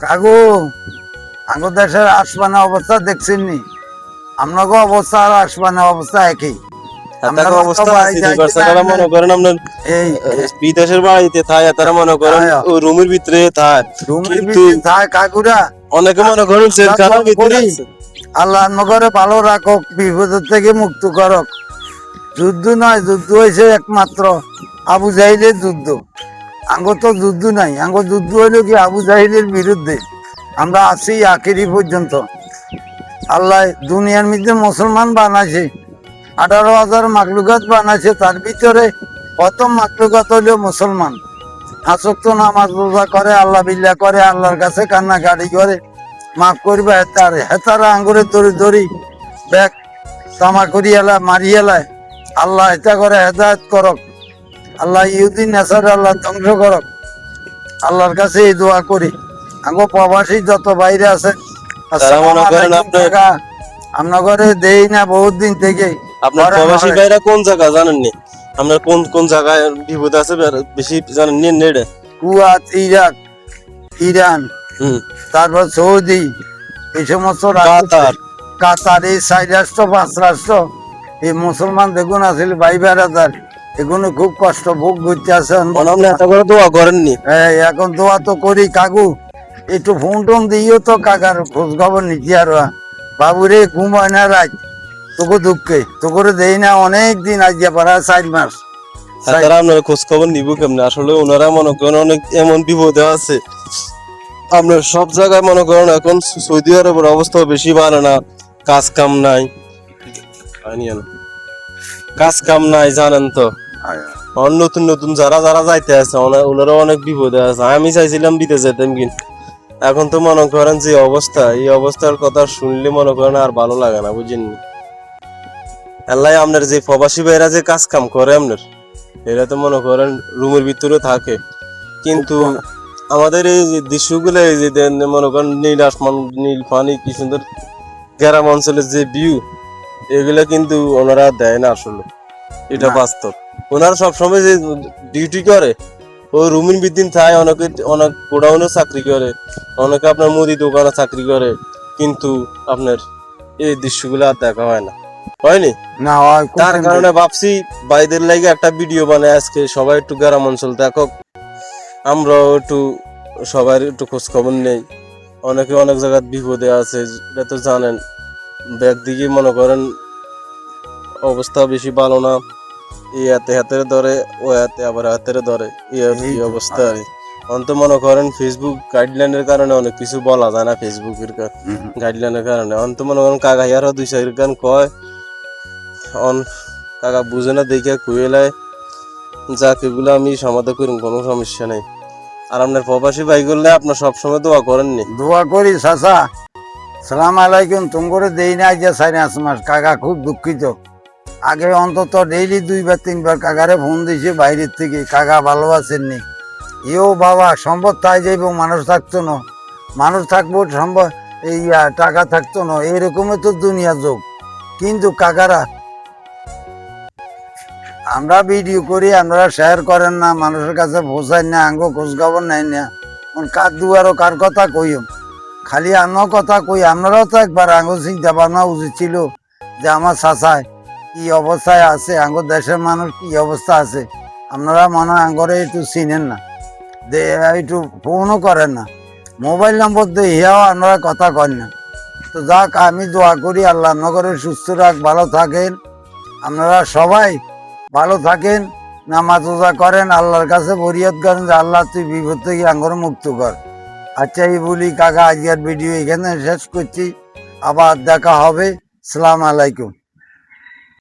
কাকু আঙ্গ দেশের আসমানা অবস্থা দেখছেন নি? আপনাকে অবস্থা আর আসমানা অবস্থা একই। বিদেশের বাড়িতে থাকে তারা মনে করেন রুমের ভিতরে কাকুরা অনেকে মনে করেন আল্লাহ নগরে ভালো রাখক, বিপদের থেকে মুক্ত করক। যুদ্ধ নয়, যুদ্ধ হয়েছে একমাত্র আবু জাহিলের যুদ্ধ। আঙ্গ তো যুদ্ধ নাই, আঙ্গ যুদ্ধ হইল কি আবু জাহিলের বিরুদ্ধে। আমরা আছি আখেরি পর্যন্ত। আল্লাহ দুনিয়ার মধ্যে মুসলমান বানাইছে, 18,000 মাকলুকাত বানাইছে, তার ভিতরে প্রথম মাকলুকাত হইল মুসলমান। আসক্ত নামাজ রোজা করে, আল্লাহ বিল্লাহ করে, আল্লাহর কাছে কান্নাকাটি করে, মাফ করবে হেতারা আঙ্গুরে ধরি ধরি ব্যাগ তামা করি এলা মারি এলায়। আল্লাহ এটা করে হেদায়ত করক, আল্লাহ ইহুদিন নেশার আল্লাহ ধ্বংস করক। আল্লাহর কাছে এই দোয়া করি। আঙ্গো প্রবাসী যত বাইরে আছে আপনার দেই না বহুত দিন থেকে। আপনার প্রবাসী ভাইরা কোন জায়গা জানেননি? আপনার কোন কোন জায়গায় বিপদ আছে বেশি জানেননি? নেড়ে কুয়াত, ইরাক, ইরান, তারপর সৌদি, এই সমস্ত কাতার, এই 4 রাষ্ট্র 5 রাষ্ট্র এই মুসলমান দেখুন আসলে 22,000 এগুলো খুব কষ্ট ভোগ করতে আছেন। দোয়া করেননি? এখন দোয়া তো করি কাকু, একটু ফোন টোন দিও তো কাকার খোঁজ খবর নিচ্ছি। আর বাবুরে ঘুম হয় না রাত, তোকে দুঃখে তোকে দেই না অনেক দিন, আজকে পারা 4 মাস। আপনার খোঁজ খবর নিব কেমনে? আসলে ওনারা মনে করেন অনেক এমন বিপদে আছে। আপনার সব জায়গায় মনে করেন এখন সৌদি আরবের অবস্থা বেশি ভালো না, কাজ কাম নাই, কাজ কাম নাই জানেন তো। নতুন নতুন যারা যারা যাইতে আছে ওনারা অনেক বিপদে আছে। আমি চাইছিলাম দিতে যেতাম, কিন্তু এখন তো মনে করেন যে অবস্থা, এই অবস্থার কথা শুনলে মনে করেন আর ভালো লাগে না, বুঝেননি? আল্লাহ আপনার যে প্রবাসী ভাইরা যে কাজ কাম করে আপনার, এরা তো মনে করেন রুমের ভিতরে থাকে, কিন্তু আমাদের এই যে দৃশ্যগুলো, এই যে মনে করেন নীল আসমান, নীল পানি, কি সুন্দর গ্রাম অঞ্চলের যে ভিউ, এগুলা কিন্তু ওনারা দেয় না আসলে। এটা বাস্তব। ওনারা সবসময় যে ডিউটি করে, ও রুমের ভিতরে থাকে, অনেকে অনেক গোডাউনে চাকরি করে, অনেকে আপনার মুদি দোকানে চাকরি করে, কিন্তু আপনার এই দৃশ্যগুলো আর দেখা হয় না, হয়নি? তার কারণে ভাবছি ভাইদের লাগে একটা ভিডিও বানায় আজকে, সবাই একটু গ্রাম অঞ্চল দেখো, আমরাও একটু সবার একটু খোঁজ খবর নেই। অনেকে অনেক জায়গায় বিপদে আছে, এটা তো জানেন। একদিকে মনে করেন অবস্থা বেশি ভালো না, এই হাতের ধরে, ও আবার হাতের ধরে, এই অবস্থা আর অন্ত মনে করেন ফেসবুক গাইডলাইনের কারণে অনেক কিছু বলা যায় না। ফেসবুকের গাইডলাইনের কারণে অন্ত মনে করেন কাকা ইয়ারও 2-4 গান কয়, কাকা বুঝে না দেখে কুয়েলায় যাক, এগুলো আমি সমাধান করি, কোনো সমস্যা নেই। আর আপনার প্রবাসী ভাই করলে আপনার সবসময় দোয়া করেননি? দোয়া করি চাচা। সালাম আলাইকুম। তুমি করে দেই না যে 4-5 মাস। কাকা খুব দুঃখিত। আগে অন্তত ডেইলি 2-3 বার কাকারে ফোন দিয়েছে বাইরের থেকে, কাকা ভালো আছেননি। এও বাবা সম্পদ তাই যাইব, মানুষ থাকতো না, মানুষ থাকবো সম্ভব, এই টাকা থাকতো না, এইরকমই তো দুনিয়া যোগ। কিন্তু কাকারা আমরা ভিডিও করি, আপনারা শেয়ার করেন না, মানুষের কাছে পৌঁছায় না, আঙ্গ খোঁজ খবর নেয় না। কার দুয়ারও কার কথা কইম, খালি আমার কথা কই। আপনারাও তো একবার আঙ্গ চিন্তা ভাবনা উচিত ছিল যে আমার চাচায় কি অবস্থায় আছে, আঙ্গ দেশের মানুষ কি অবস্থা আছে। আপনারা মনে হয় আঙ্গরে একটু চিনেন না, একটু ফোনও করেন না, মোবাইল নম্বর দিয়ে ইহাও আপনারা কথা করেন না। তো যাক, আমি দোয়া করি আল্লাহ নগরে সুস্থ রাখ, ভালো থাকেন, আপনারা সবাই ভালো থাকেন, নামাজ রোজা করেন, আল্লাহর কাছে ফরিয়াদ করেন যে আল্লাহ তুই বিপদ থেকে আঙ্গর মুক্ত কর। আচ্ছা, এই বলি কাকা আজকের ভিডিও এখানে শেষ করছি, আবার দেখা হবে। সালাম আলাইকুম।